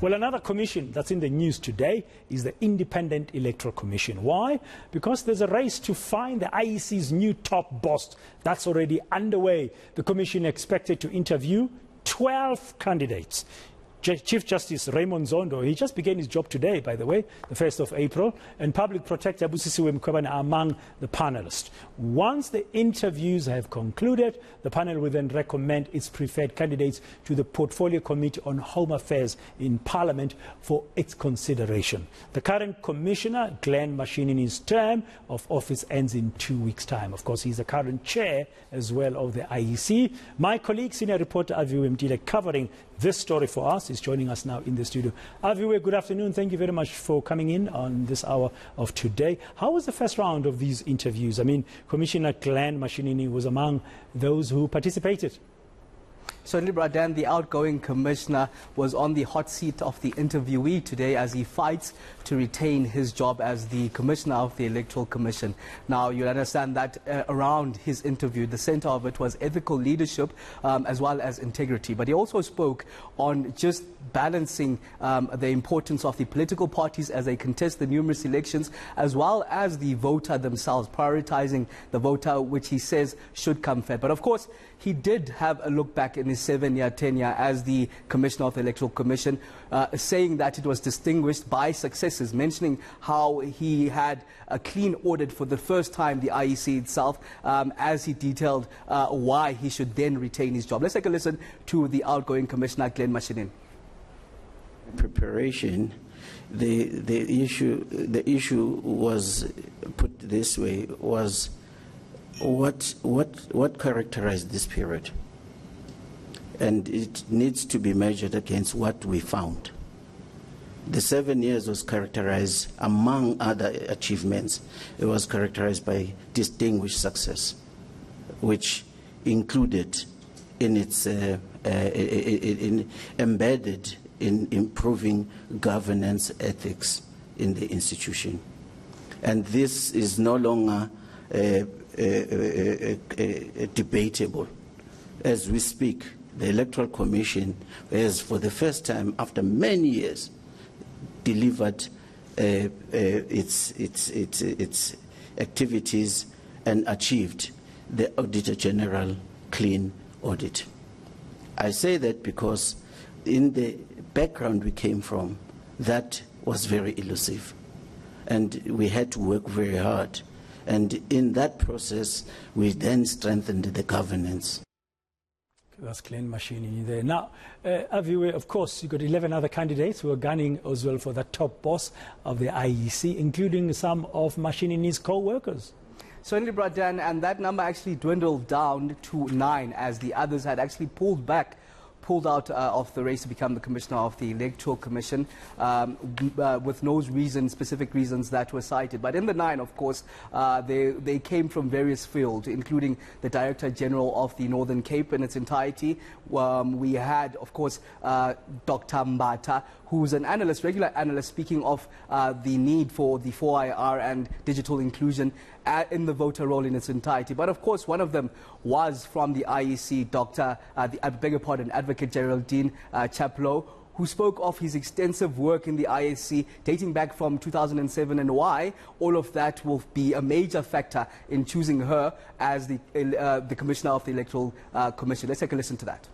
Well, another commission that's in the news today is the Independent Electoral Commission. Why? Because there's a race to find the IEC's new top boss. That's already underway. The commission expected to interview 12 candidates. Chief Justice Raymond Zondo, he just began his job today, by the way, the 1st of April, and Public Protector Aviwe Mtila are among the panelists. Once the interviews have concluded, the panel will then recommend its preferred candidates to the Portfolio Committee on Home Affairs in Parliament for its consideration. The current Commissioner, Glen Mashinini's term of office ends in 2 weeks' time. Of course, he's the current chair as well of the IEC. My colleague, senior reporter Aviwe Mtila, covering this story for us, is joining us now in the studio. Aviwe, good afternoon. Thank you very much for coming in on this hour of today. How was the first round of these interviews? I mean, Commissioner Glen Mashinini was among those who participated. Certainly, Bradan, the outgoing commissioner was on the hot seat of the interviewee today as he fights to retain his job as the commissioner of the Electoral Commission. Now, you'll understand that around his interview, the center of it was ethical leadership as well as integrity. But he also spoke on just balancing the importance of the political parties as they contest the numerous elections, as well as the voter themselves, prioritizing the voter, which he says should come first. But of course, he did have a look back in his 7-year tenure as the Commissioner of the Electoral Commission, saying that it was distinguished by successes, mentioning how he had a clean audit for the first time, the IEC itself, as he detailed why he should then retain his job. Let's take a listen to the outgoing Commissioner, Glen Mashinini. Preparation, the issue was put this way, was what characterized this period, and it needs to be measured against what we found. The 7 years was characterized, among other achievements, it was characterized by distinguished success, which included in its embedded in improving governance ethics in the institution. And this is no longer debatable. As we speak, the Electoral Commission has, for the first time after many years, delivered its activities and achieved the Auditor General clean audit. I say that because in the background we came from, that was very elusive, and we had to work very hard. And in that process, we then strengthened the governance. That's Glen Mashinini there. Now, Aviwe, of course, you've got 11 other candidates who are gunning as well for the top boss of the IEC, including some of Mashinini's co-workers. Certainly, Bradan, and that number actually dwindled down to 9 as the others had actually pulled out of the race to become the Commissioner of the Electoral Commission with no specific reasons that were cited. But in the 9, of course, they came from various fields, including the Director General of the Northern Cape in its entirety. We had, of course, Dr. Mbata, who's an analyst, regular analyst, speaking of the need for the 4IR and digital inclusion in the voter roll in its entirety. But of course, one of them was from the IEC, Advocate Geraldine Chaplow, who spoke of his extensive work in the IEC dating back from 2007 and why all of that will be a major factor in choosing her as the Commissioner of the Electoral Commission. Let's take a listen to that.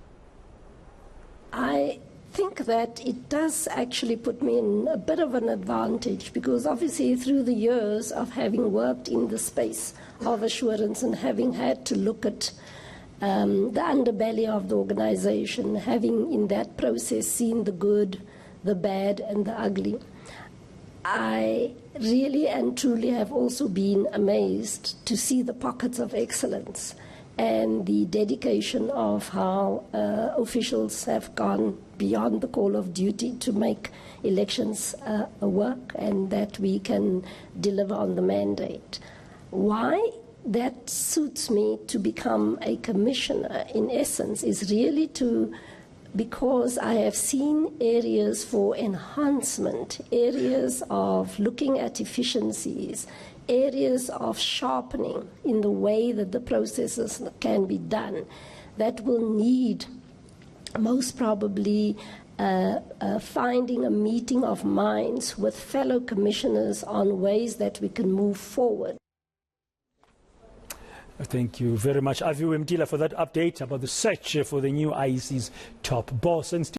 I think that it does actually put me in a bit of an advantage, because obviously through the years of having worked in the space of assurance and having had to look at the underbelly of the organization, having in that process seen the good, the bad and the ugly, I really and truly have also been amazed to see the pockets of excellence and the dedication of how officials have gone beyond the call of duty to make elections work and that we can deliver on the mandate. Why that suits me to become a commissioner, in essence, is really because I have seen areas for enhancement, areas of looking at efficiencies, areas of sharpening in the way that the processes can be done that will need most probably finding a meeting of minds with fellow commissioners on ways that we can move forward. Thank you very much, Aviwe Mtila, for that update about the search for the new IEC's top boss. And